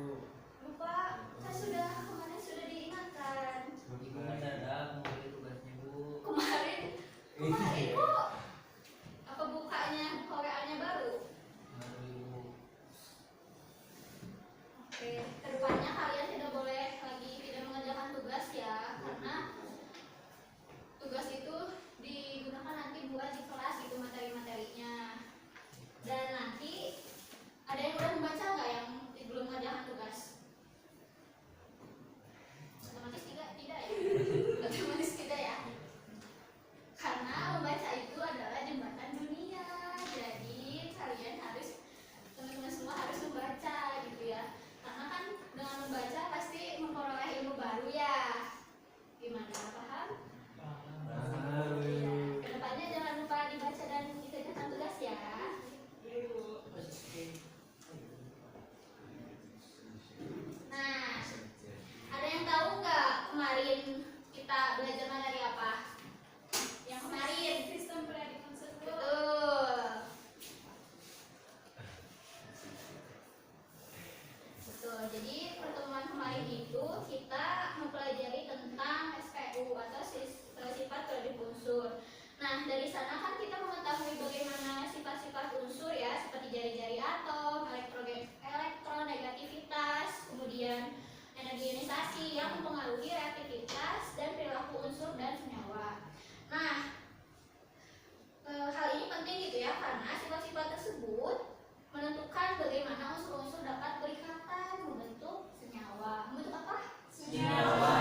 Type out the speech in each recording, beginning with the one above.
Lupa, kan sudah kemarin sudah diingatkan. Ibu mendadak mau beli tugasnya Bu. Kemarin kok apa bukanya buka WA-nya baru? Baru Ibu. Oke, kedepannya kalian tidak boleh lagi tidak mengerjakan tugas ya, karena tugas itu digunakan nanti buat di kelas itu materi-materinya. Dan nanti ada yang udah membaca nggak yang belum mengerjakan tugas? Otomatis tidak ya? Otomatis tidak ya? Karena membaca itu adalah jembatan dunia. Jadi kalian harus, teman-teman semua harus membaca gitu ya. Karena kan dengan membaca pasti memperoleh ilmu baru ya. Gimana, paham? Ya. Kedepannya jangan lupa dibaca dan dikerjakan tugas ya. Nah, ada yang tahu nggak kemarin kita belajar materi apa? Yang kemarin sistem predikat tersebut. Betul. Betul. Jadi pertemuan kemarin itu kita mempelajari tentang SPU atau sifat periodic unsur. Nah, dari sana kan kita mengetahui bagaimana sifat-sifat unsur ya, seperti jari-jari atom, elektronegativitas, kemudian energi ionisasi yang mempengaruhi reaktivitas dan perilaku unsur dan senyawa. Nah, hal ini penting gitu ya, karena sifat-sifat tersebut menentukan bagaimana unsur-unsur dapat berikatan membentuk senyawa. Membentuk apa? Senyawa.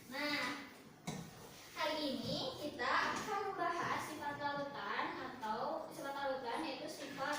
Nah, hari ini kita akan membahas sifat larutan atau sifat larutan yaitu sifat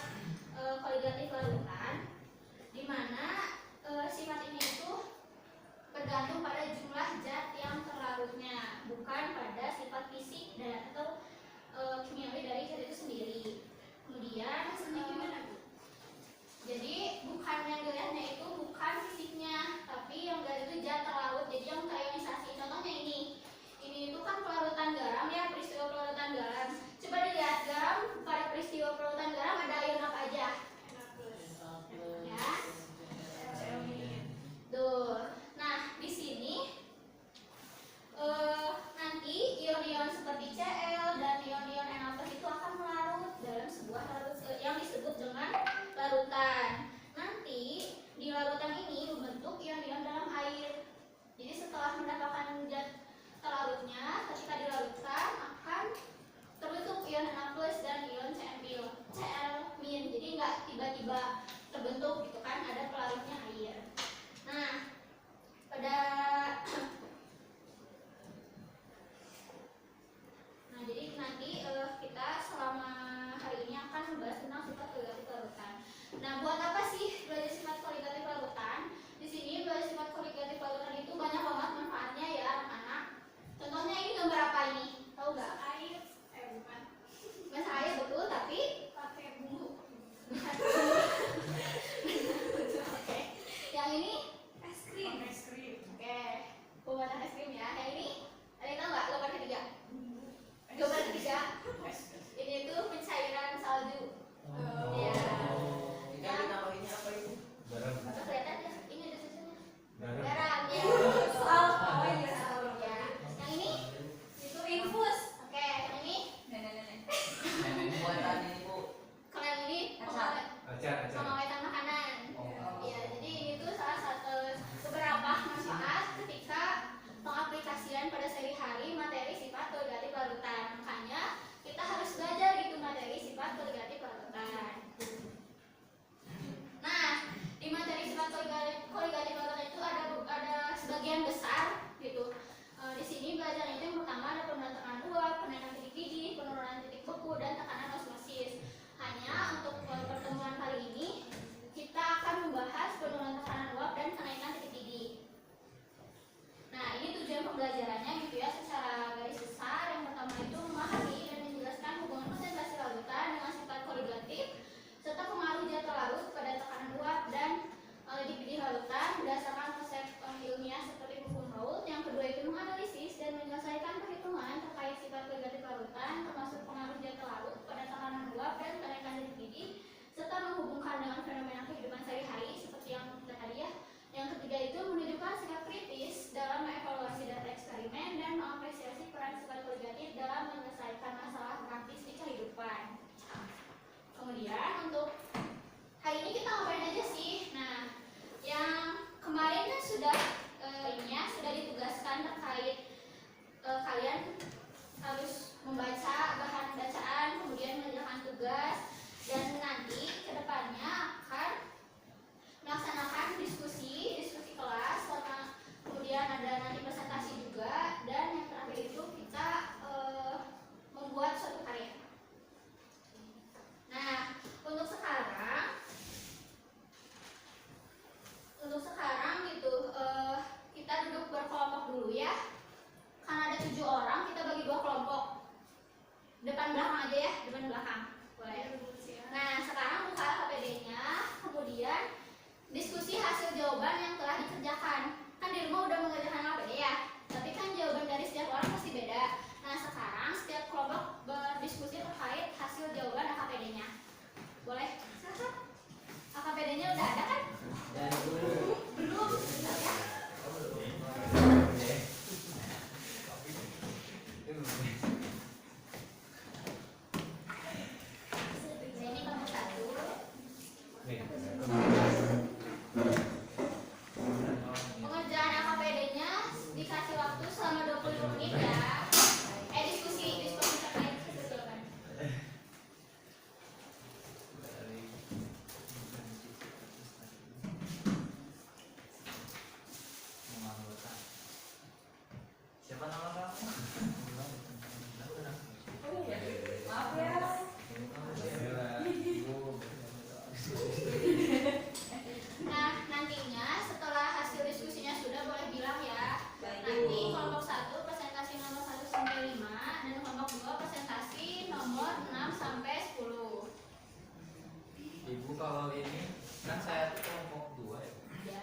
kalau ini kan saya tuh kelompok 2 ya. Ya,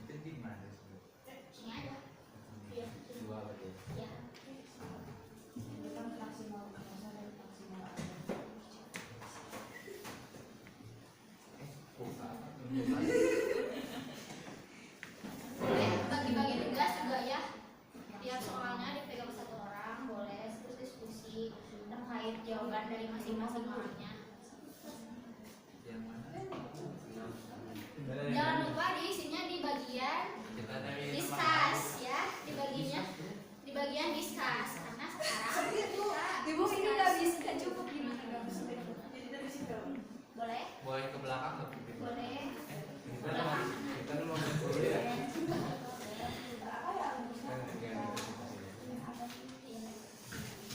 Itu di mana sih? sini aja. Iya. 2 berarti. Ya. Boleh bagi-bagi tugas juga ya. Tiap soalnya dipegang satu orang, boleh terus diskusi terkait jawaban dari masing-masing orangnya. Yang mana? Jangan lupa diisinya di bagian Kita dari discuss ya, di bagian discuss karena sekarang Ibu ini nggak bisa nggak cukup gimana dong? Jadi dari situ. boleh boleh ke belakang nggak? boleh Kita dulu dulu ya.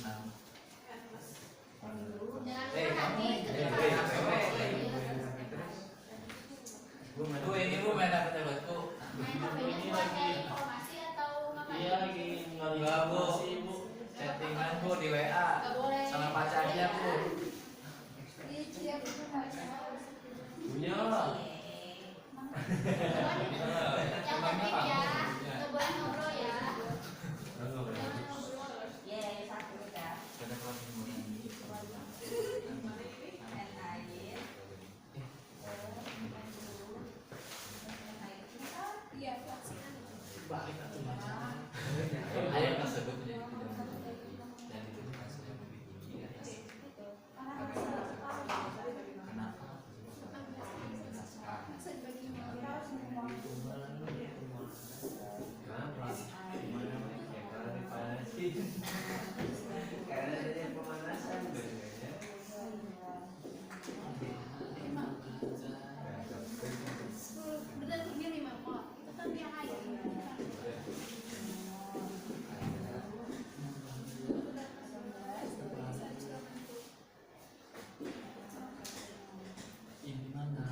Nah. jangan lupa nanti ketika Bu, ini Bu main apa coba tuh? main HP-nya buat cari informasi atau ngapain? Iya lagi Enggak Bu, chattingan Bu di WA Nggak boleh. sama pacarnya Bu. punya Yang penting ya, nggak boleh ngobrol ya. Jangan ngobrol. Ada kelas ini. Ayo tersebut menjadi dan itu hasilnya lebih tinggi di atas. Kenapa? karena ada pemanasan biasanya. Benar begini Mama, itu kan yang air. Ini mana?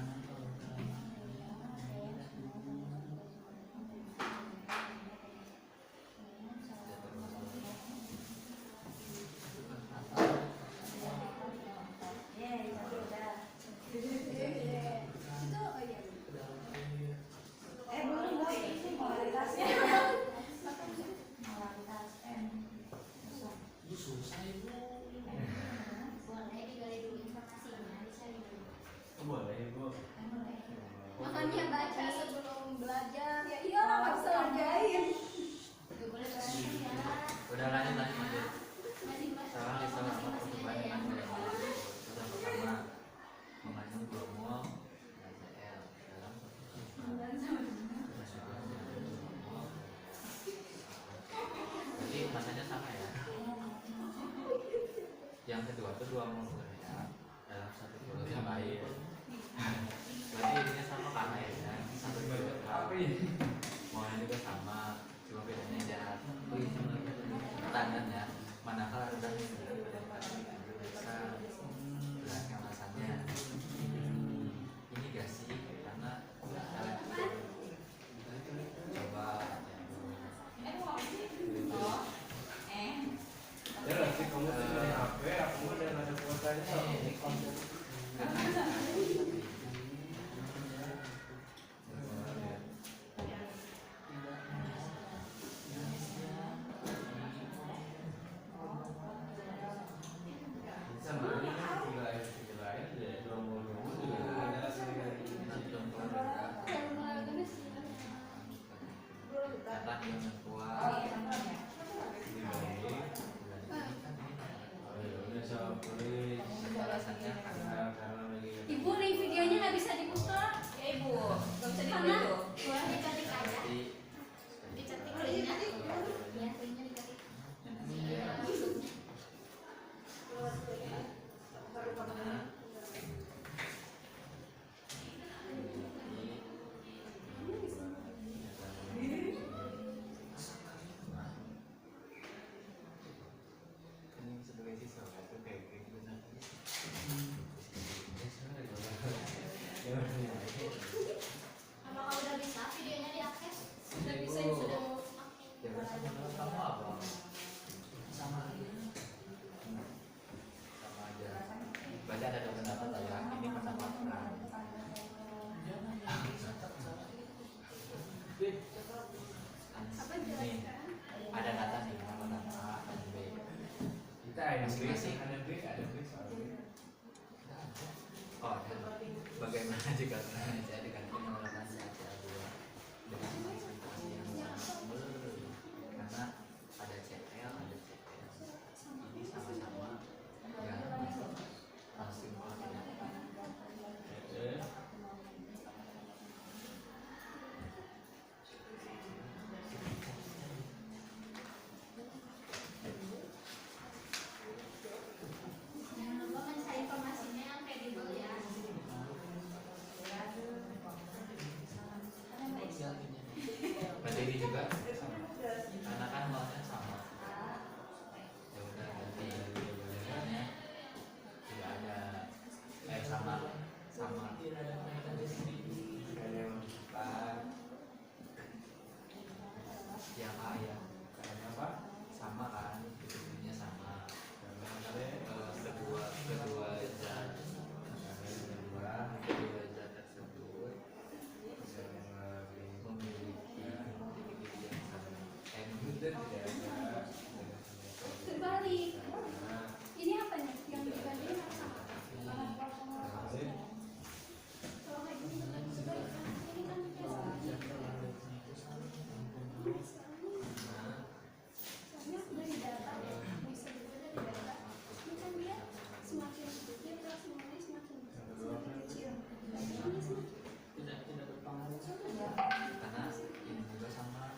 Itu oh iya. Ini susah ibu. Boleh digali dulu informasinya, dicari dulu. Boleh Bu. Makanya baca sebelum belajar. Ya iyalah nggak bisa ngerjain. Nggak boleh berantem ya. Udah lanjut lanjut. Sekarang kita Masing-masing lakukan aja perubahan ya. dengan yang pertama mengandung global HCl dalam jadi masanya sama ya. Yang kedua itu 2 mol urea dalam 1 kilogram air. Berarti ininya sama kan airnya 1 kilogram. Molnya juga sama, cuma bedanya jarak tandanya manakala rendah biasa beratnya masanya ini gak sih karena coba Ya nanti kamu punya HP, aku udah nggak ada kuotanya. ini konsep nih ada kata nih nama kata A dan B. Kita ada B, Masing-masing. ada B, ada B soal B. Oh, bagaimana jika saya diganti menggunakan CA2 dengan spesifikasi yang sama? Karena ada CL, ada CL. Ini sama-sama ya langsung Jangan lupa mencari informasinya yang kredibel ya. berarti ini juga karena kan maunya sama. Ya udah berarti jawabannya tidak ada sama Kayak yang kita yang A ya kayak apa? sama kan intinya sama. Kedua, kedua zat kedua tersebut yang memiliki yang sama. tidak ada Terbalik. Ini apa nih? Yang dibandingin apa sama? Kalau kayak gini terbalik kan? Ini kan biasa. Soalnya dari data ya, bisa juga dari data. Ini kan dia semakin dia proximity semakin kecil. Ini semakin Karena ini juga sama.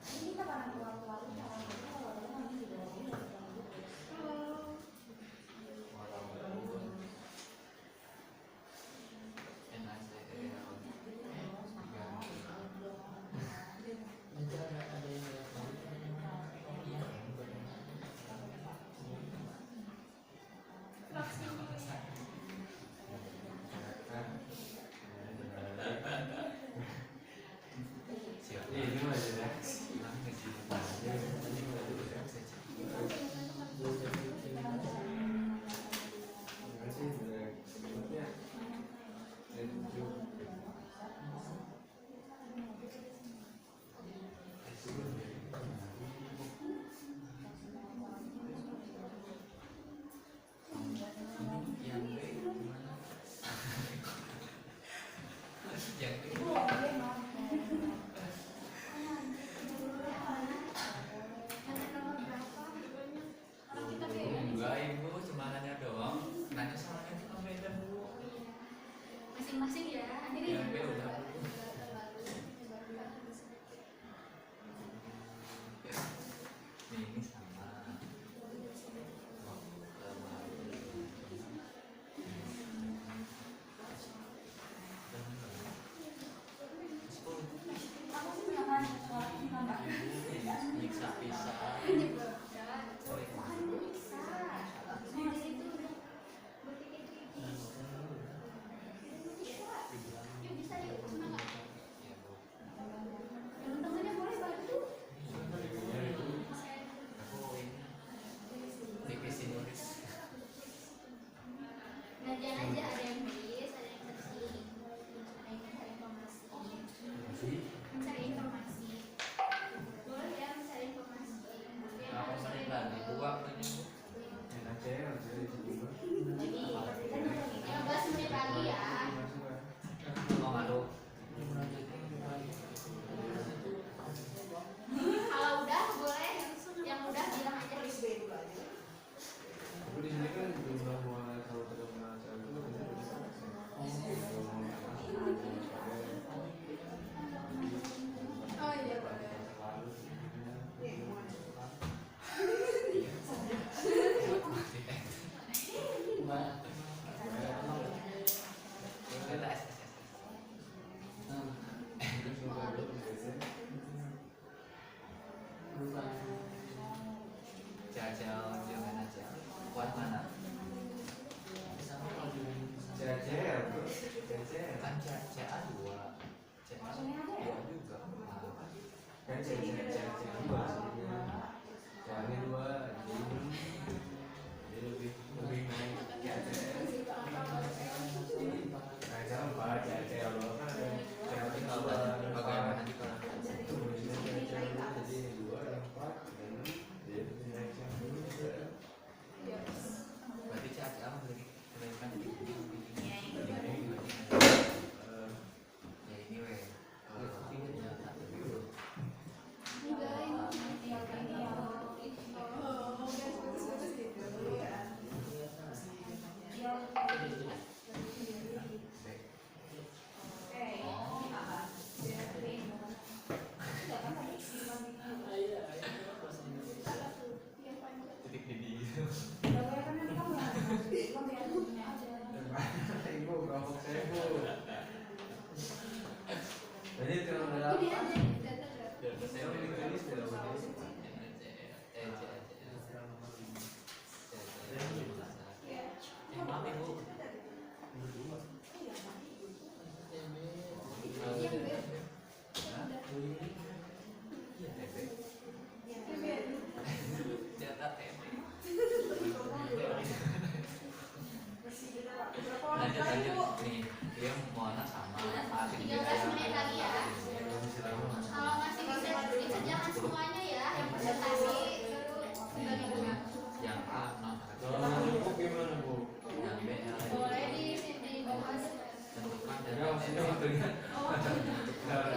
ini kita barang keluar-keluar. ini mah ada Masing-masing ya. Ini Yang B udah. Ini sama. Nyiksa pisah. Divisi nulis. Ngajar aja, ada yang nulis, ada yang ketik, ada yang mencari informasi. Mencari informasi. Boleh ya mencari informasi. Mungkin Apa harus menit ada lagi? Dua menit. Jadi 15 menit lagi ya. Oh malu. Kalau udah boleh, yang udah bilang aja. Tapi di sini kan jumlah muara kalau terkenal itu Oh iya. Kita SSS. Jajal jangan aja. Kuat mana? Jajel, Kan CA 2. CA 2 juga. kan jajel dua sebenarnya. Jangan dua, jadi lebih naik jajel. Jadi kalau Ini ada aja data berapa? Saya ditulis dalam bahasa maaf ibu. Lanjut nih, dia mau anak sama adik 13 menit lagi ya. Kalau masih bisa dikerjakan semuanya ya, yang presentasi sebagai bunga. yang A non Kalau cukup gimana bu? yang B yang Boleh di bawah. tentukan dan Ya maksudnya waktunya.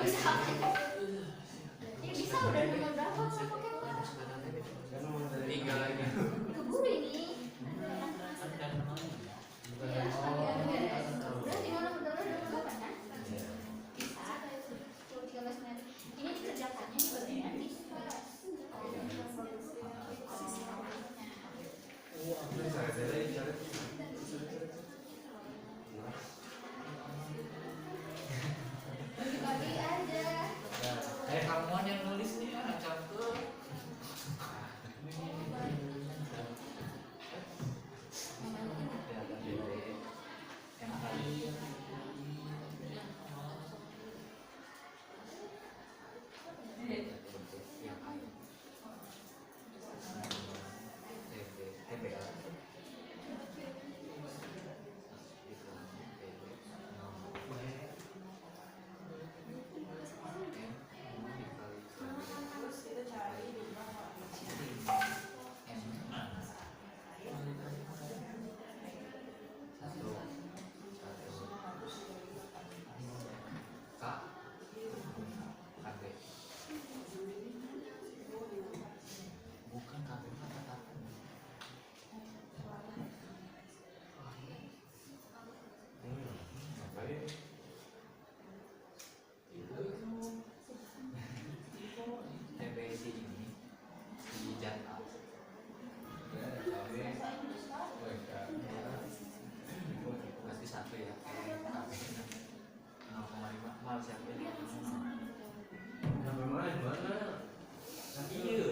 Bisa. Ini bisa udah nomor berapa kalau pakai apa? Kan nomor dari 3 lagi. Keburu ini. Iya, udah tinggal nomor berapa kan? Bisa. Cuma 13 menit. Ini dikerjakannya di bagian bisa. Bagi-bagi aja. Kamu yang nulis nih anak campur. Bukan kabel kata-kata. TBC ini di jatah pasti satu ya kayak KB 0,5 mal siapa ini Sampai mana gimana? iya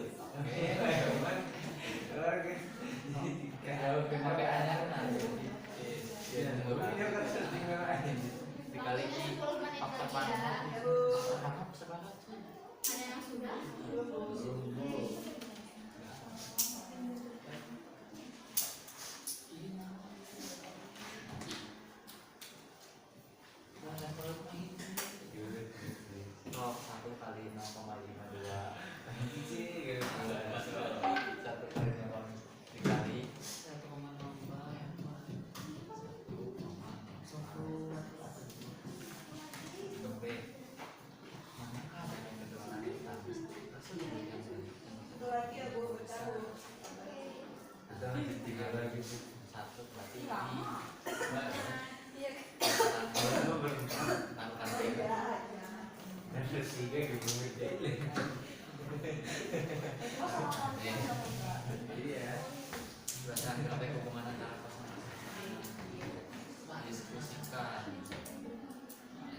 Kayak KB anyar nanti ya, dia kan tinggal aja. dikali Waktunya 10 menit apa lagi ya. sebanyak Ada yang sudah? Log 1 kali 0,52 1 kali 0,5 dikali 1,01 B mana ada yang kedua nanti Kita lanjut 3 lagi bu. 1 berarti ini Kalau berempat, tangan B dan ketiga gitu aja. Iya. berdasarkan grafik hubungan antara pasangan diskusikan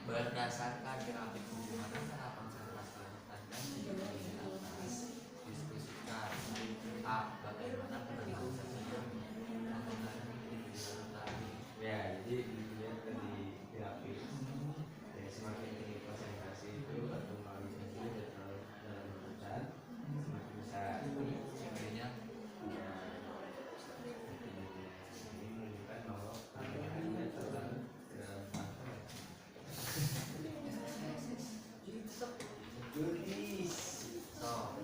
berdasarkan grafik hubungan antara konsentrasi lautan dan sejumlah di atas diskusikan A. Bagaimana penentuan menggunakan individu tadi. Ya, jadi dilihat di grafik. Ya, semakin tinggi konsentrasi itu atau melalui dalam hutan, semakin besar. Intinya Ya, ini menunjukkan bahwa alirannya terlalu ke dalam pantai. Tulis. so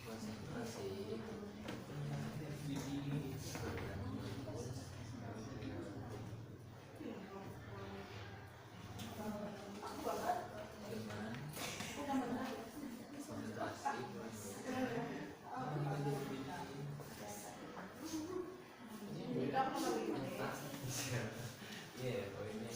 konsentrasi Iya, poinnya.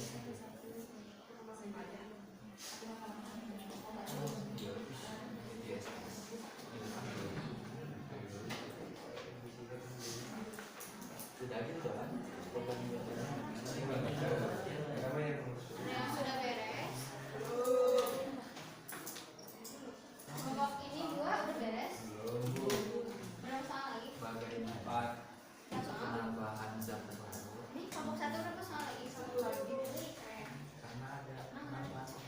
sudah gitu kan Kamu yang Ada yang sudah beres. Kelompok ini 2 udah beres. Berapa soal lagi? Bagaimana Satu soal. penambahan zat terbaru Ini kelompok 1 berapa soal lagi? Satu lagi. Keren. karena ada penambahan yang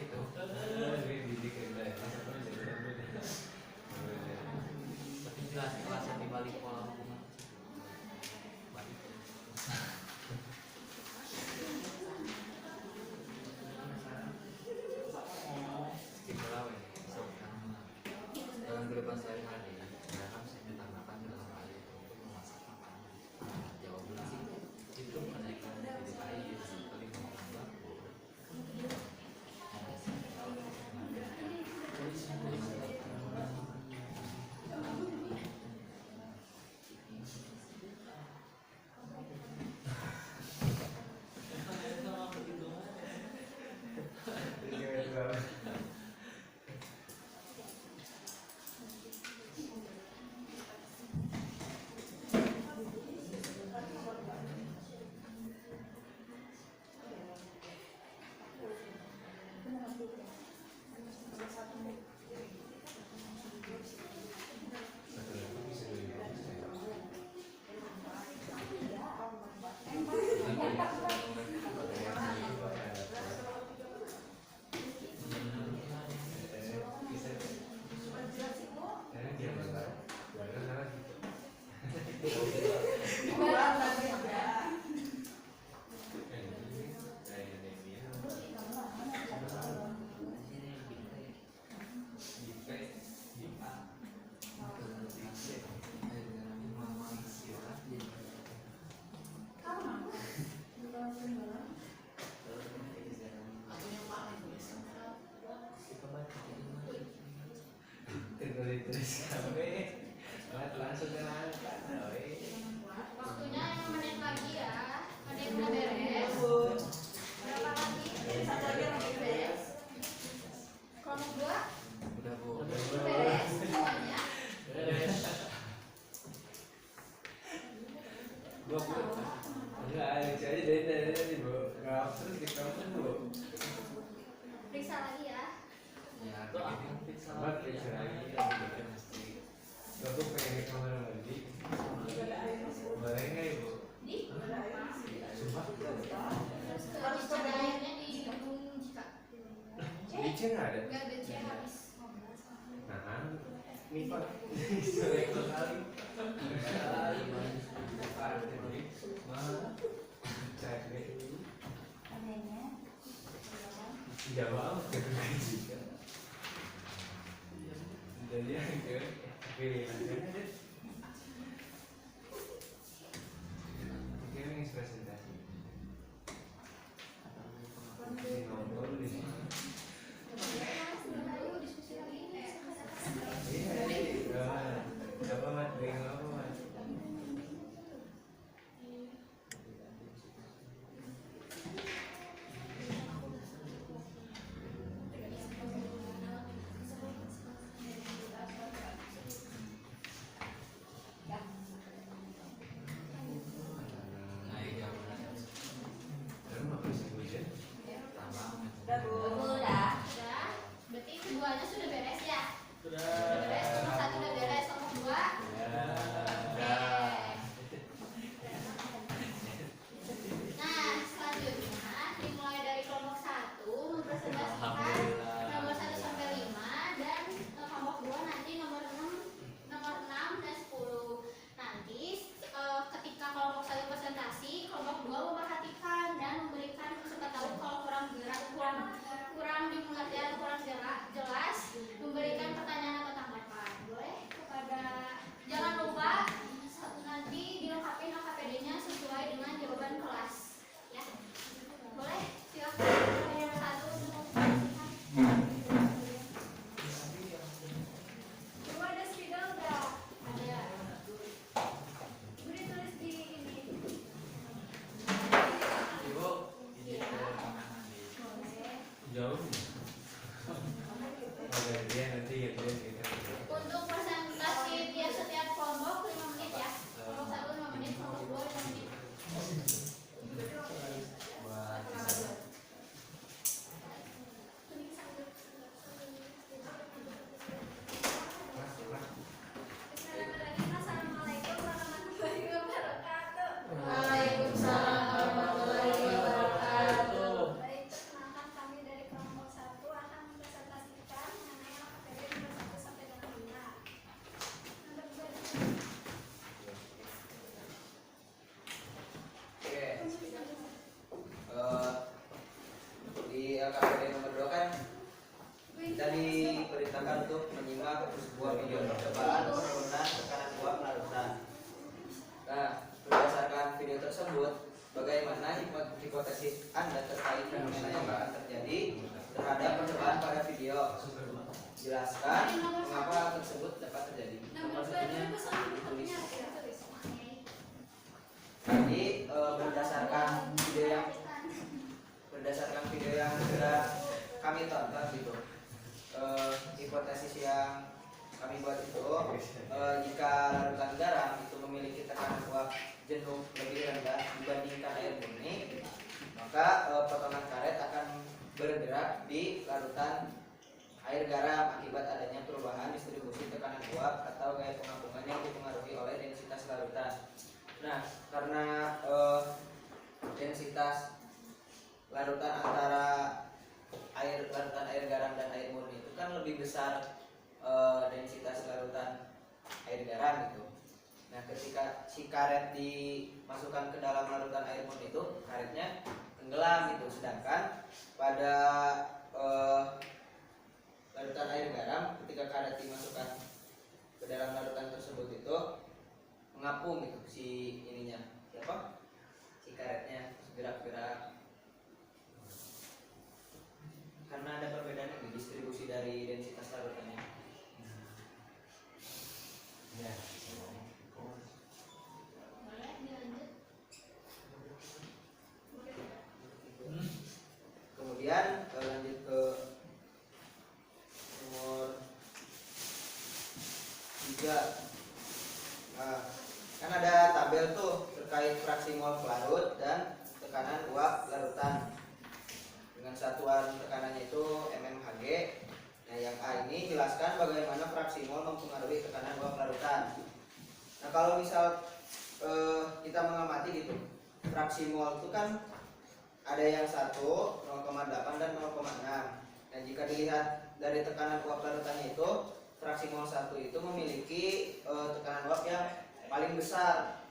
itu tapi jelas kelasnya di balik pola hukuman balik istimewa so dalam kehidupan sehari-hari dalam saya ditambahkan dalam hal itu untuk memasak makanan jawabannya sih itu menaikkan debit air seperti memakan dapur Terus sampai langsung ke Waktunya 5 menit lagi ya. Ada yang udah beres? Berapa lagi? Satu lagi yang belum beres. Kelompok 2 udah bu beres semuanya. enggak lucu aja dari tadi bu nggak terus di kampus bu Periksa lagi ya. ya begini buat periksa lagi aku pengen ke kamar mandi boleh nggak ibu sumpah Terus ke bicara airnya di gedung Jika. licin nggak ada Enggak bensin habis. nah ini pak sore kali tidak mau jadi yang ke pilihan ini presentasi di nomor di sini Ayo diskusi lagi. iya apa mat bingung apa mat tersebut, bagaimana hipotesis Anda terkait fenomena yang akan terjadi terhadap percobaan pada video? Jelaskan mengapa hal tersebut dapat terjadi. Nomor Nomor satunya 2 soal ditulis. tulis. Tadi berdasarkan video yang sudah kami tonton gitu, hipotesis yang kami buat itu, jika larutan garam itu memiliki tekanan uap jenuh lebih rendah dibandingkan air murni, maka potongan karet akan bergerak di larutan air garam akibat adanya perubahan distribusi tekanan uap atau gaya pengampungan yang dipengaruhi oleh densitas larutan. Nah, karena densitas larutan antara larutan air garam dan air murni itu kan lebih besar densitas larutan air garam gitu. Nah, ketika si karet dimasukkan ke dalam larutan air murni itu, karetnya tenggelam gitu. Sedangkan pada larutan air garam, ketika karet dimasukkan ke dalam larutan tersebut itu mengapung gitu si ininya, siapa? Si karetnya gerak-gerak. Karena ada perbedaan di distribusi dari densitas larutannya. Ya. Boleh dilanjut. Kemudian lanjut ke nomor 3. Nah, kan ada tabel tuh terkait fraksi mol pelarut dan tekanan uap larutan dengan satuan tekanannya itu mmHg. Nah, yang A ini jelaskan bagaimana fraksi mol mempengaruhi tekanan uap larutan. Nah, kalau misal kita mengamati gitu, fraksi mol itu kan ada yang 1, 0,8 dan 0,6. Nah, jika dilihat dari tekanan uap larutannya itu, fraksi mol 1 itu memiliki tekanan uap yang paling besar.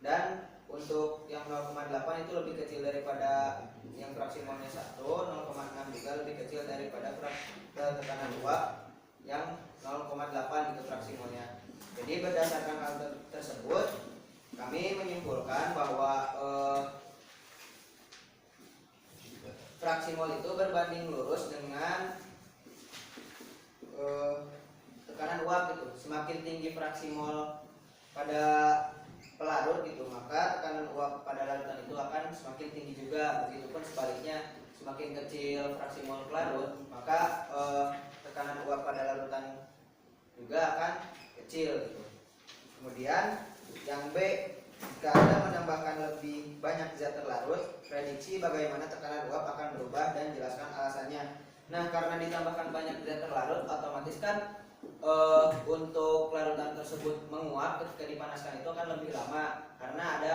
Dan untuk yang 0,8 itu lebih kecil daripada yang fraksi molnya 1, 0,6 juga lebih kecil daripada tekanan uap yang 0,8 itu fraksi molnya. Jadi berdasarkan hal tersebut, kami menyimpulkan bahwa fraksi mol itu berbanding lurus dengan tekanan uap gitu. Semakin tinggi fraksi mol pada pelarut gitu, maka tekanan uap pada larutan itu akan semakin tinggi juga. Begitupun sebaliknya, semakin kecil fraksi mol pelarut, maka tekanan uap pada larutan juga akan kecil gitu. Kemudian yang B, jika Anda menambahkan lebih banyak zat terlarut, prediksi bagaimana tekanan uap akan berubah dan jelaskan alasannya. Nah, karena ditambahkan banyak zat terlarut, otomatis kan untuk larutan tersebut menguap ketika dipanaskan itu akan lebih lama karena ada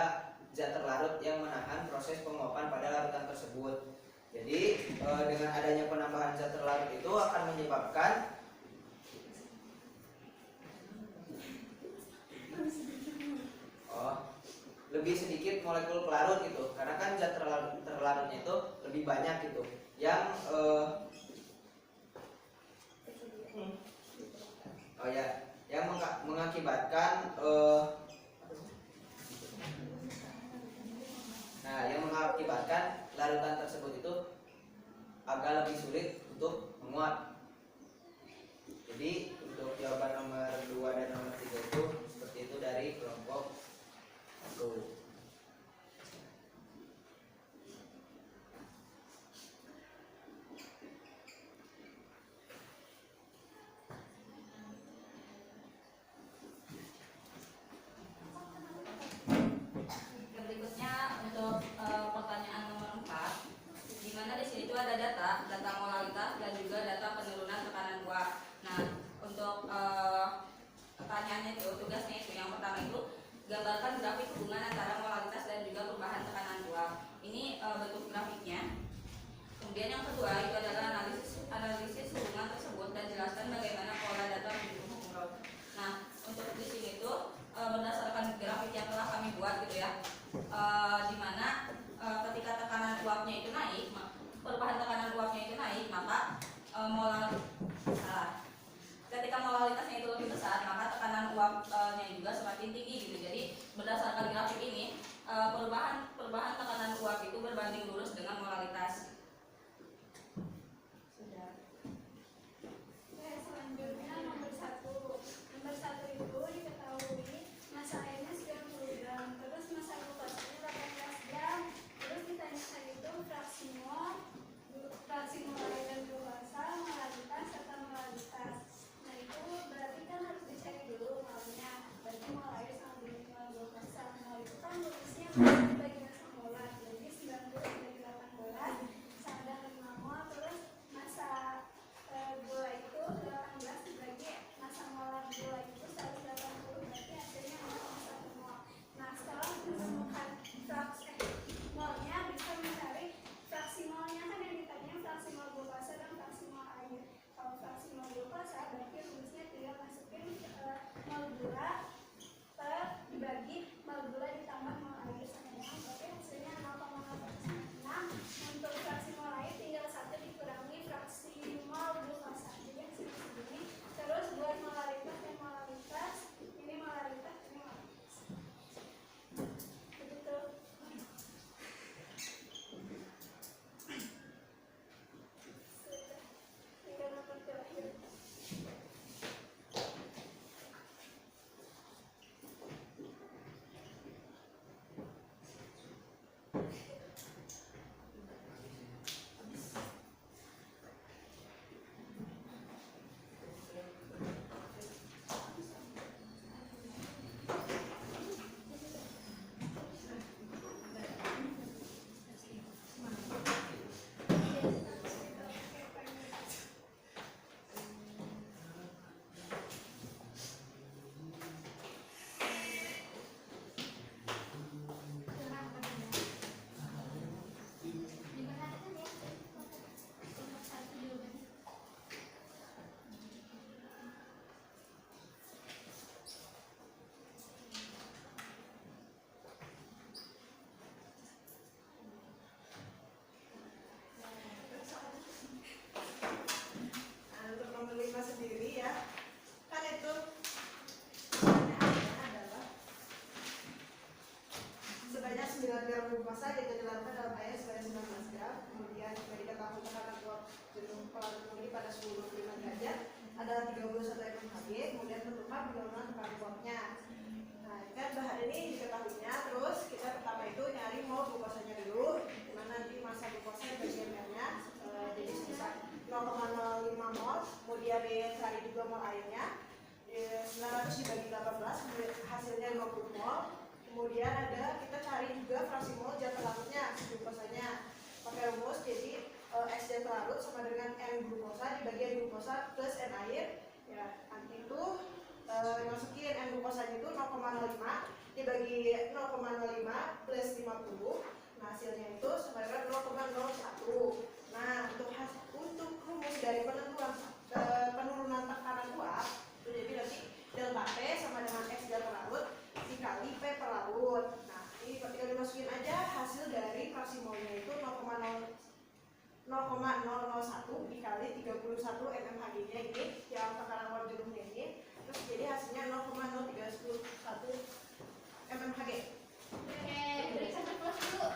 zat terlarut yang menahan proses penguapan pada larutan tersebut. Jadi dengan adanya penambahan zat terlarut itu akan menyebabkan lebih sedikit molekul pelarut gitu, karena kan zat terlarutnya itu lebih banyak gitu, yang mengakibatkan yang mengakibatkan larutan tersebut itu agak lebih sulit untuk menguap. Jadi untuk jawaban nomor 2 dan nomor 3 itu seperti itu dari kelompok 1. juga semakin tinggi gitu. Jadi berdasarkan grafik ini perubahan tekanan uap itu berbanding lurus dengan molaritas. Sudah. Oke, selanjutnya nomor satu. Nomor satu itu diketahui masa airnya 90 gram, terus masa glukosanya 18 gram. Terus ditanyakan itu fraksi mol air dan glukosa, molaritas serta molaritas. Nah itu berarti kan harus dicari dulu molnya. Berarti mol air sama mol glukosa. Mol itu kan lulusnya dibagi masa molar. Jadi 90 dibagi 18 sama dengan 5 mol. Terus masa gula itu 18 dibagi masa molar gula itu 180, berarti hasilnya 0,1 mol. Nah setelah menemukan molnya, bisa mencari fraksi molnya. Kan yang ditanya fraksi mol glukosa dan fraksi mol air. Kalau fraksi mol glukosa berarti rumusnya tinggal masukin mol gula dibagi mol gula ditambah mol air sama dengan, berarti hasilnya 0,06. Untuk fraksi mol air tinggal 1 dikurangi fraksi mol glukosa, jadi hasilnya segini. Terus buat molaritas dan molaritas, ini molaritas, ini molaritas. Begitu. Sudah. Tinggal nomor terakhir. Diperhatikan ya. Nomor satu jawabannya. Nah, untuk nomor 5 sendiri ya, kan itu pertanyaannya adalah sebanyak 9 gram glukosa ditenggelamkan dalam air sebanyak 19 gram, kemudian jika diketahui tekanan uap jenuh pelarut murni pada suhu 25 derajat adalah 31 mmHg, kemudian tentukan penurunan tekanan uapnya. Nah, kan bahan ini diketahuinya, terus kita pertama itu nyari mol glukosanya dulu, dimana nanti masa glukosa dibagi ml-nya, jadi sebesar 0,05 mol, kemudian dicari juga mol airnya, 900 dibagi 18, kemudian hasilnya 50 mol. Kemudian ada kita cari juga fraksi mol zat pelarutnya, glukosanya pakai rumus, jadi X zat pelarut sama dengan N glukosa dibagi N glukosa plus N air. Ya, nanti itu masukin N glukosanya itu 0,05 dibagi 0,05 plus 50. Nah, hasilnya itu sama dengan 0,01. Nah, untuk rumus dari penentuan penurunan tekanan uap itu jadi nanti delta P sama dengan X zat pelarut dikali P pelarut. Nah, ini ketika dimasukin aja hasil dari fraksi molnya itu 0,001 dikali 31 mmHg nya ini yang tekanan uap jenuhnya ini, terus jadi hasilnya 0,0311 mmHg. Oke, berikan tepuk dulu.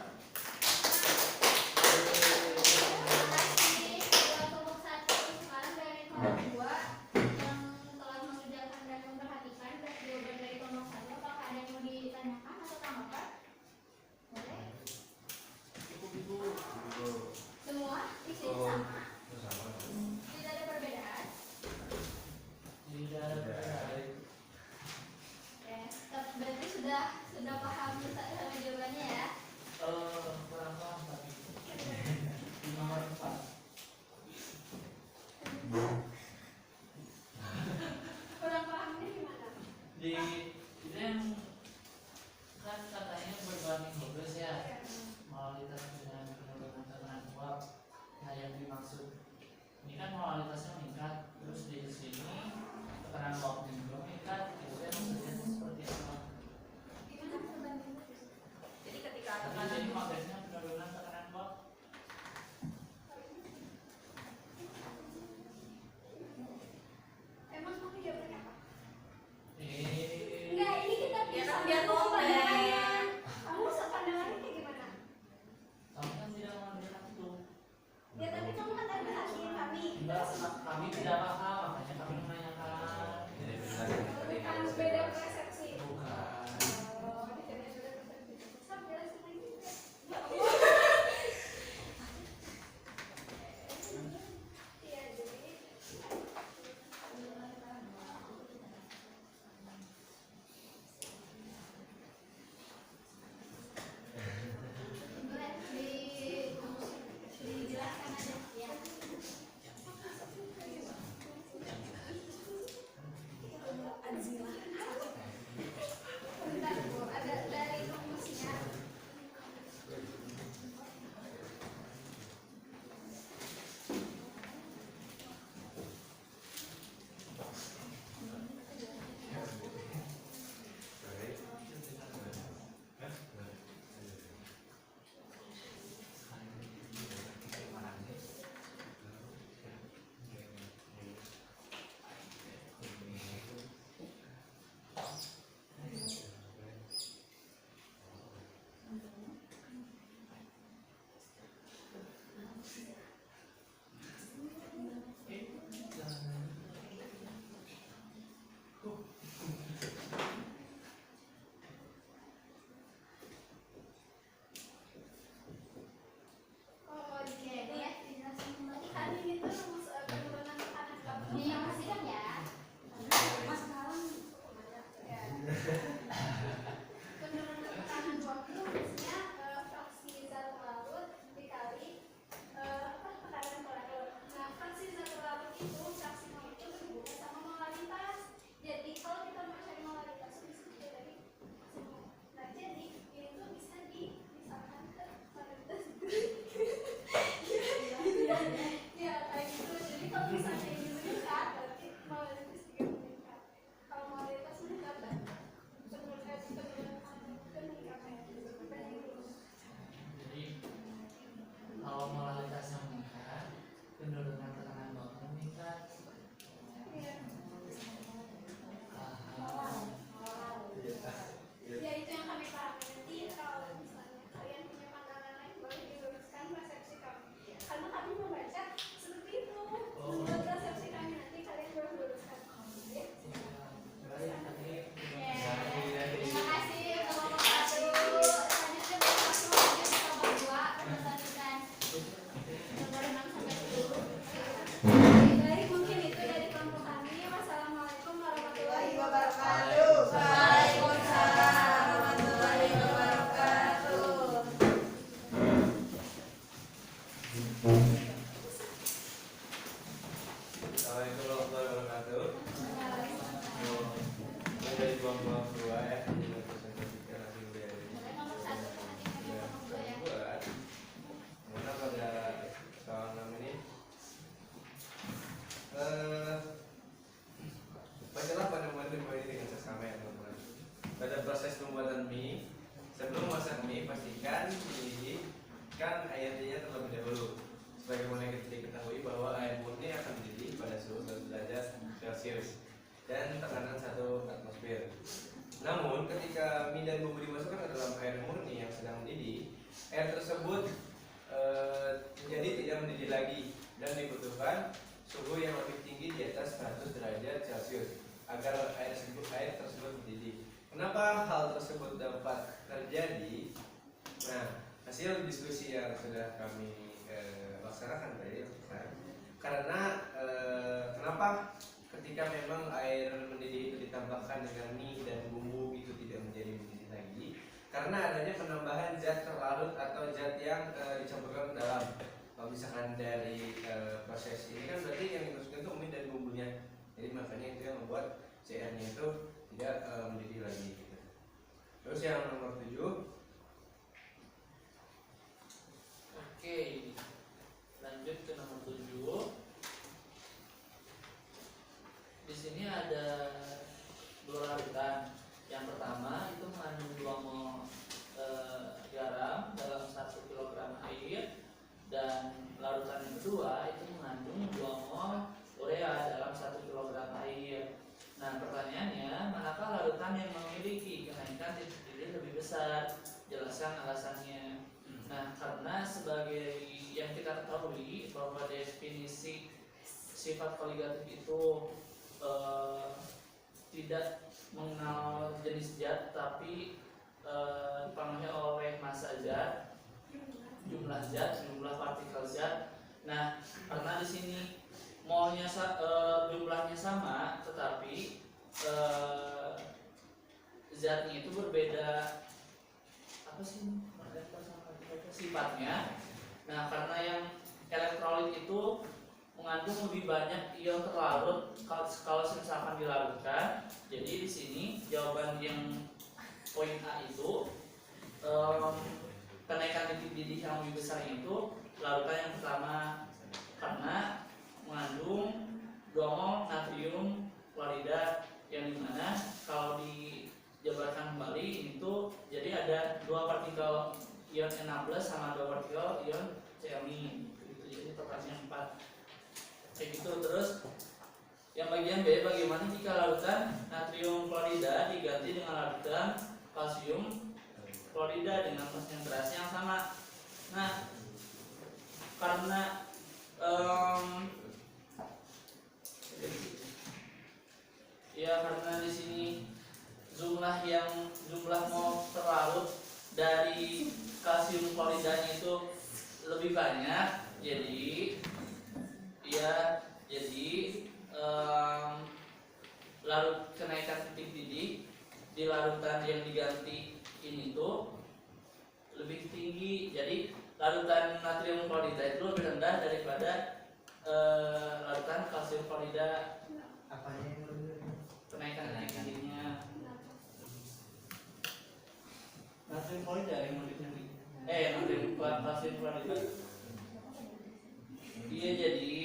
Semua di sini sama. Tidak ada perbedaan. Tidak ada perbedaan. Oke, berarti sudah paham sama jawabannya ya. Kurang paham tapi di nomor 4 Kurang pahamnya gimana? di itu yang kan katanya berbanding lurus ya, molaritas dengan penurunan tekanan uap. Nah, yang dimaksud ini kan molaritasnya meningkat, terus di sini tekanan uapnya juga meningkat. Itu yang maksudnya seperti apa? Gimana perbandingannya? Jadi ketika Jadi tekanan pakai proses pembuatan mie, sebelum masak mie pastikan mendidihkan airnya terlebih dahulu. Sebagaimana kita diketahui bahwa air murni akan mendidih pada suhu 100 derajat Celcius dan tekanan 1 atmosfer. Namun ketika mie dan bumbu dimasukkan ke dalam air murni yang sedang mendidih, air tersebut menjadi tidak mendidih lagi dan dibutuhkan suhu yang lebih tinggi di atas 100 derajat Celcius agar air tersebut mendidih. Kenapa hal tersebut dapat terjadi? Nah, hasil diskusi yang sudah kami laksanakan tadi, karena kenapa ketika memang air mendidih itu ditambahkan dengan mie dan bumbu itu tidak menjadi mendidih lagi, karena adanya penambahan zat terlarut atau zat yang dicampurkan ke dalam. Kalau misalkan dari proses ini kan berarti yang dimasukkan itu mie dan bumbunya, jadi makanya itu yang membuat CR-nya itu tidak mendidih lagi gitu. Terus yang nomor 7. Oke, lanjut ke nomor 7. Di sini ada 2 larutan. Yang pertama itu mengandung 2 mol garam dalam 1 kg air, dan larutan yang kedua itu mengandung 2 mol urea dalam 1 kg air. Nah, pertanyaannya, manakah larutan yang memiliki kenaikan titik didih lebih besar? Jelaskan alasannya. Nah, karena sebagai yang kita ketahui bahwa definisi sifat koligatif itu tidak mengenal jenis zat, tapi dipengaruhi oleh massa zat, jumlah zat, jumlah partikel zat. Nah, karena di sini molnya jumlahnya sama, tetapi zatnya itu berbeda sifatnya. Nah, karena yang elektrolit itu mengandung lebih banyak ion terlarut kalau misalkan dilarutkan. Jadi di sini jawaban yang poin A itu kenaikan titik didih yang lebih besar itu larutan yang pertama, karena mengandung 2 mol natrium klorida, yang dimana kalau dijabarkan kembali itu jadi ada 2 partikel ion Na+ sama 2 partikel ion Cl-. Jadi totalnya 4 kayak gitu. Terus yang bagian B, bagaimana jika larutan natrium klorida diganti dengan larutan kalsium klorida dengan konsentrasi yang sama. Nah, karena karena di sini jumlah mol terlarut dari kalsium kloridanya itu lebih banyak, jadi larut kenaikan titik didih di larutan yang diganti ini tuh lebih tinggi. Jadi larutan natrium klorida itu lebih rendah daripada larutan kalsium klorida. Apanya yang lebih Kenaikan didihnya natrium klorida yang lebih tinggi. Natrium kalsium klorida. Iya, jadi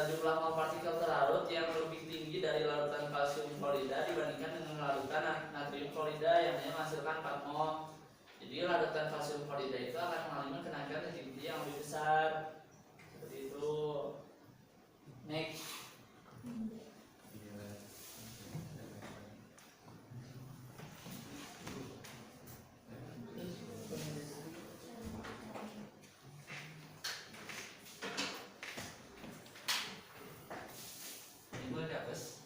jumlah mol partikel terlarut yang lebih tinggi dari larutan kalsium klorida dibandingkan dengan larutan natrium klorida yang hanya menghasilkan 4 mol. Jadi larutan kalsium klorida itu akan mengalami kenaikan titik didih yang lebih besar. Seperti itu. Next. Ini ada bes.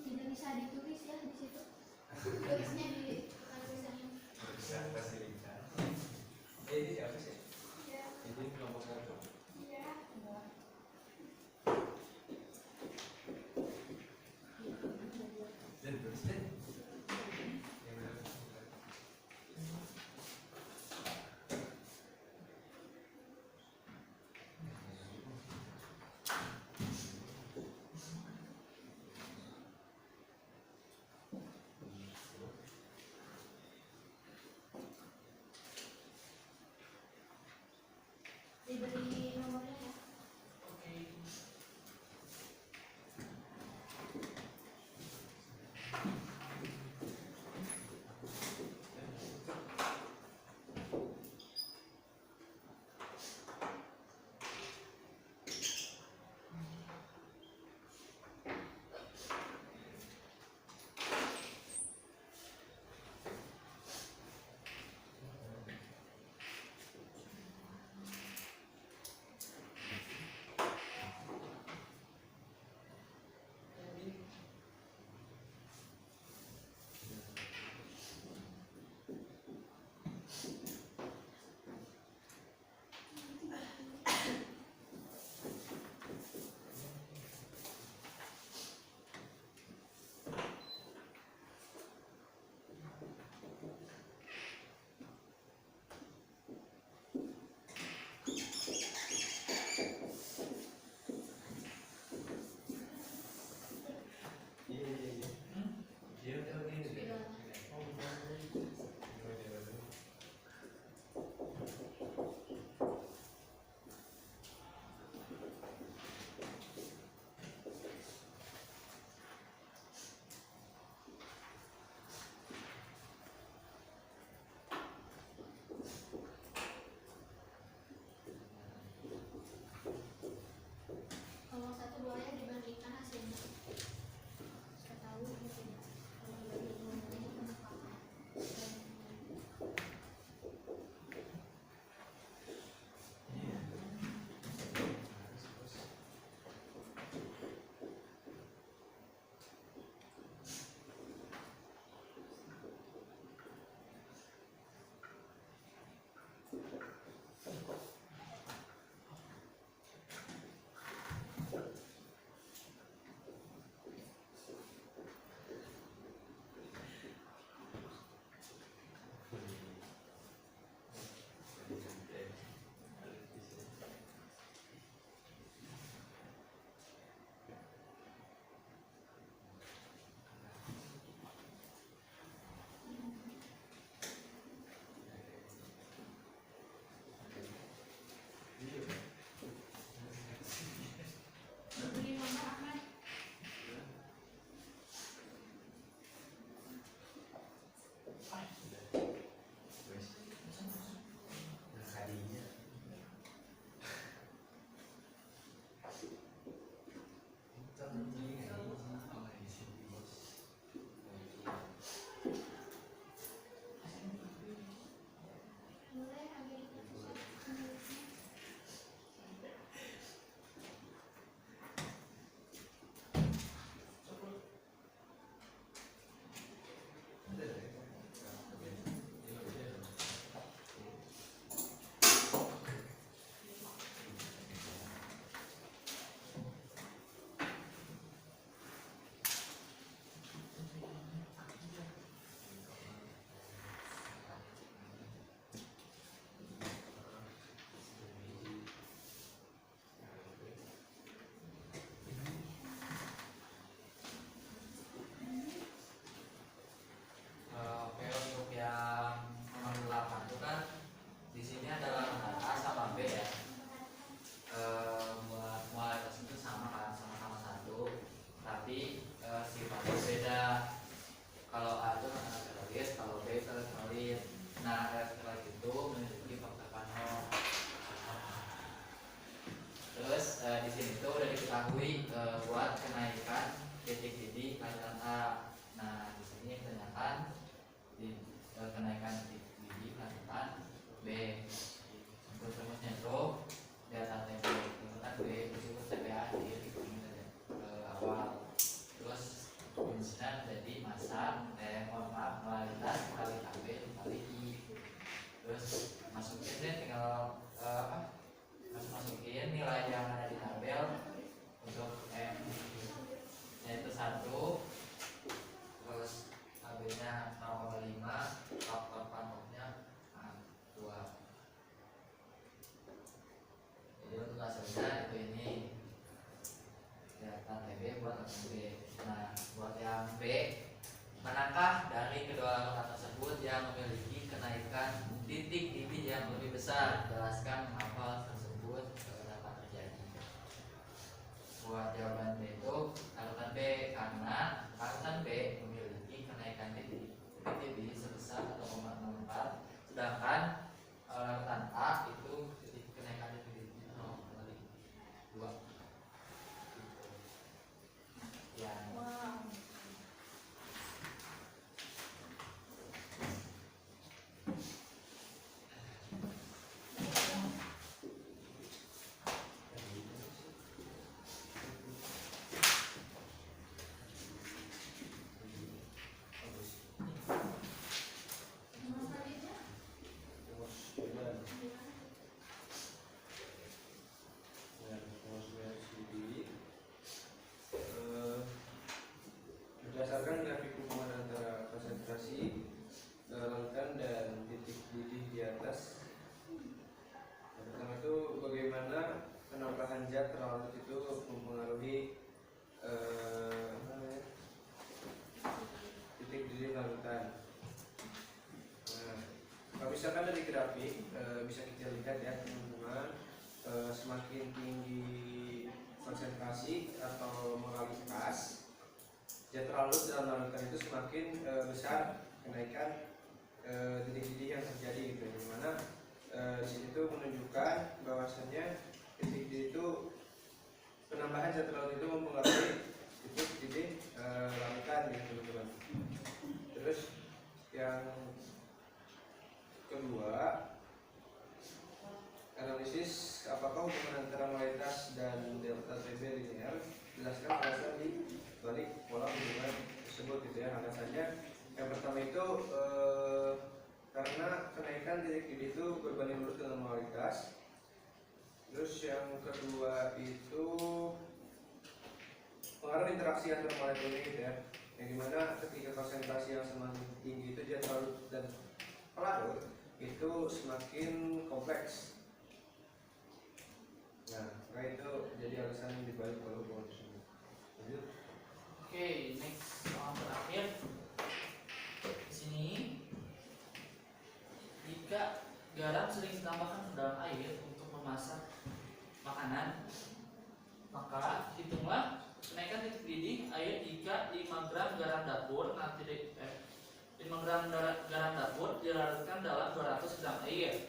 Tidak bisa ditulis ya di situ. Tulisnya di tulisannya. Bisa, pasti bisa. diketahui buat kenaikan titik didih aliran A. Nah, di sini ditanyakan kenaikan titik didih aliran B. Untuk rumusnya itu data TB rumusan B disebut TB akhir awal. Terus rumusnya menjadi masa kualitas kali KB dikali I. Terus masukin deh, tinggal masukin nilai yang ada di tabel untuk M yaitu 1, terus AB nya 0,5, faktor pangkatnya 2. Jadi untuk hasilnya itu ini data TB buat akun B. Nah, buat yang B, manakah dari kedua larutan tersebut yang memiliki kenaikan titik didih yang lebih besar? Jelaskan mengapa tersebut dapat terjadi. Buat jawaban B itu larutan B, karena larutan B memiliki kenaikan titik didih sebesar 1,64, sedangkan larutan A itu kenaikan titik didih 0,2. Ya. Berdasarkan grafik hubungan antara konsentrasi larutan dan titik didih di atas, yang pertama itu bagaimana penambahan zat terlarut itu mempengaruhi titik didih larutan. Nah, kalau misalkan dari grafik bisa kita lihat ya teman-teman, semakin tinggi konsentrasi atau moralitas zat terlarut dalam larutan itu semakin besar kenaikan titik didih yang terjadi gitu. Dimana di sini tuh menunjukkan bahwasannya titik didih itu penambahan zat terlarut itu mempengaruhi titik didih larutan gitu teman-teman. Terus yang kedua, analisis apakah hubungan antara moralitas dan delta TB linear. Jelaskan alasan di balik pola hubungan tersebut gitu ya. Alasannya yang pertama itu karena kenaikan titik didih itu berbanding lurus dengan moralitas. Terus yang kedua itu pengaruh interaksi antar molekul ini gitu ya, yang dimana ketika konsentrasi yang semakin tinggi itu zat larut dan pelarut itu semakin kompleks. Nah, maka itu jadi alasan dibalik pola hubungan tersebut. Lanjut. Oke, next soal terakhir. Di sini, jika garam sering ditambahkan ke dalam air untuk memasak makanan, maka hitunglah kenaikan titik didih air jika 5 gram garam dapur 5 gram garam dapur dilarutkan dalam 200 gram air.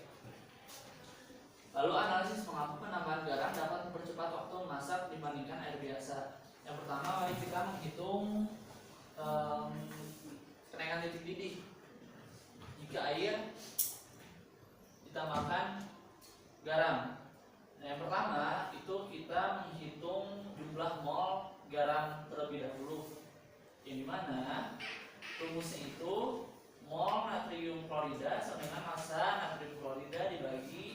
Lalu analisis mengapa penambahan garam dapat mempercepat waktu memasak dibandingkan air biasa. Yang pertama, mari kita menghitung kenaikan titik didih jika air ditambahkan garam. Nah, yang pertama itu kita menghitung jumlah mol garam terlebih dahulu, yang dimana rumusnya itu mol natrium klorida sama dengan massa natrium klorida dibagi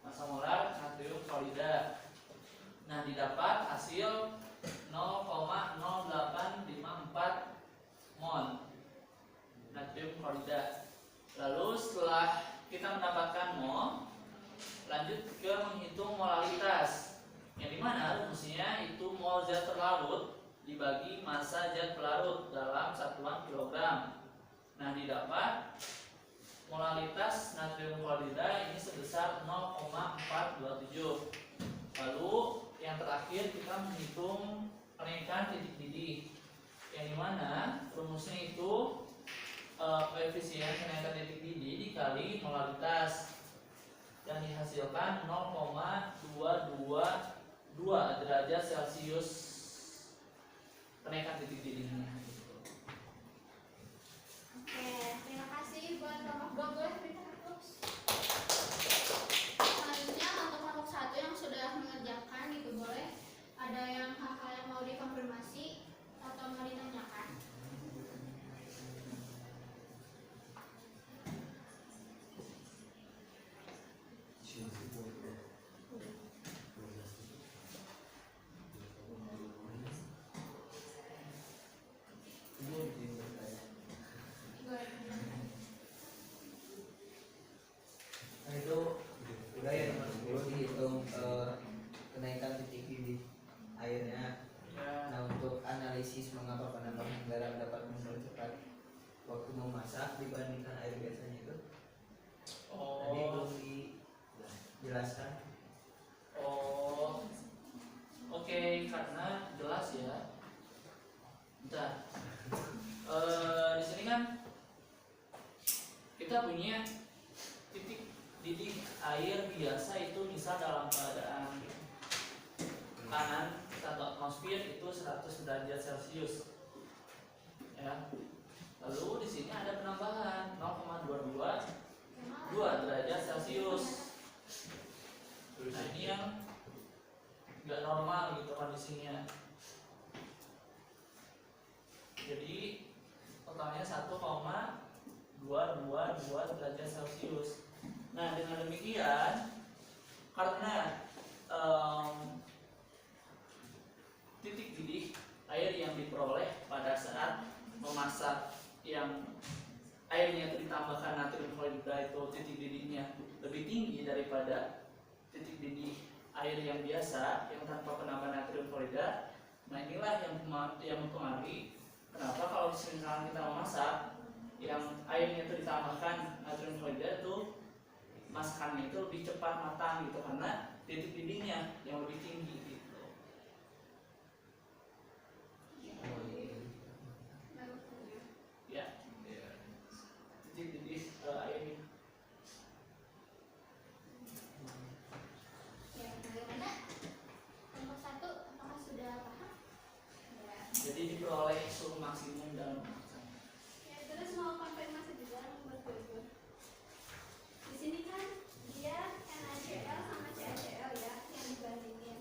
massa molar natrium klorida. Nah, didapat hasil 0,0854 mol natrium klorida. Lalu setelah kita mendapatkan mol, lanjut ke menghitung molalitas, yang dimana rumusnya itu mol zat terlarut dibagi massa zat pelarut dalam satuan kilogram. Nah, didapat molalitas natrium klorida ini sebesar 0,427. Lalu yang terakhir kita menghitung kenaikan titik didih, yang dimana rumusnya itu koefisien kenaikan titik didih dikali molalitas, yang dihasilkan 0,2228 2 derajat Celcius kenaikan titik didihnya. Oke, terima kasih buat kelompok 2, boleh minta terus. Selanjutnya untuk kelompok 1 yang sudah mengerjakan itu boleh ada yang hal-hal yang mau dikonfirmasi atau mau ditanyakan. Boleh. Nah itu udah ya nomor 10 dihitung kenaikan titik didih airnya. Ya. Nah untuk analisis mengapa penambahan garam dapat mempercepat waktu memasak dibandingkan air biasanya itu tadi belum dijelaskan. Oh, oke, karena jelas ya. Bentar. Di sini kan kita punya titik didih air biasa itu misal dalam keadaan kanan atau atmosfer itu 100 derajat Celcius. Ya. Lalu di sini ada penambahan 0,22 derajat Celcius. Nah ini yang nggak normal gitu kondisinya. Jadi totalnya 1,222 derajat Celcius. Nah dengan demikian karena titik didih air yang diperoleh pada saat memasak yang airnya itu ditambahkan natrium klorida itu titik didihnya lebih tinggi daripada titik didih air yang biasa yang tanpa penambahan natrium klorida. Nah inilah yang mempengaruhi kenapa kalau misalnya kita memasak yang airnya itu ditambahkan natrium klorida itu masakannya itu lebih cepat matang gitu karena titik didihnya yang lebih tinggi gitu. Ya, titik didih airnya. Ya, bagaimana? Kelompok 1 apakah sudah paham? Ya. Jadi diperoleh suhu maksimum dalam memasak. Ya, terus mau konfirmasi juga nomor 2. Di sini kan dia NaCl sama CaCl ya yang dibandingin.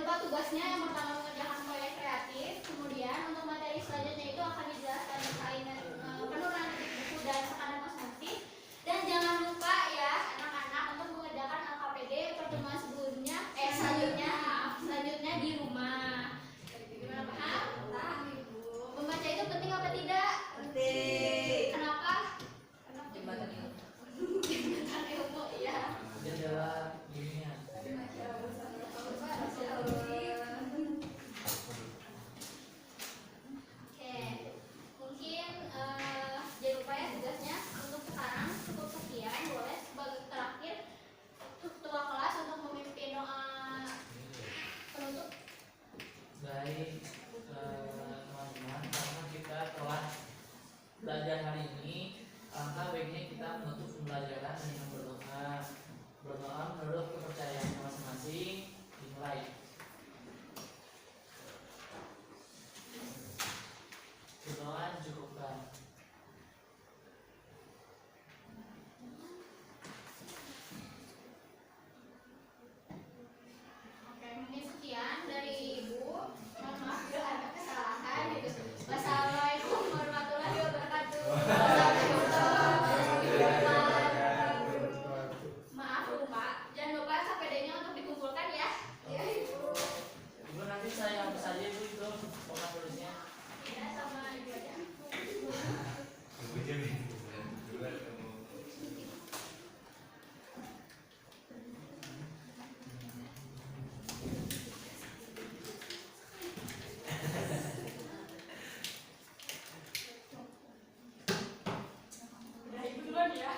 lupa tugasnya yang pertama mengerjakan proyek kreatif, kemudian untuk materi selanjutnya itu akan dijelaskan terkait penurunan titik buku dan tekanan kosmetik. Dan jangan lupa ya anak-anak untuk mengerjakan LKPD pertemuan selanjutnya di rumah. Gimana, paham? Paham Ibu. Membaca itu penting apa tidak? Penting. Kenapa? Jembatan ini. Jembatan ilmu ya. Jendela dunia. Oke, mungkin jangan lupa ya tugasnya untuk sekarang cukup sekian. Boleh sebagai terakhir ketua kelas untuk memimpin doa penutup. Baik, teman-teman, karena kita telah belajar hari ini, alangkah baiknya kita menutup pembelajaran dengan berdoa. Berdoa menurut kepercayaan masing-masing dimulai. Berdoa cukupkan. Oke, mungkin sekian dari Ibu. Mohon maaf bila ada kesalahan gitu. Wassalamualaikum warahmatullahi wabarakatuh. Maaf lupa, jangan lupa KPD-nya untuk dikumpulkan ya. Ya Ibu. Ibu nanti saya hapus saja Ibu itu pola tulisnya. Ya sama Ibu aja. Udah Ibu duluan ya.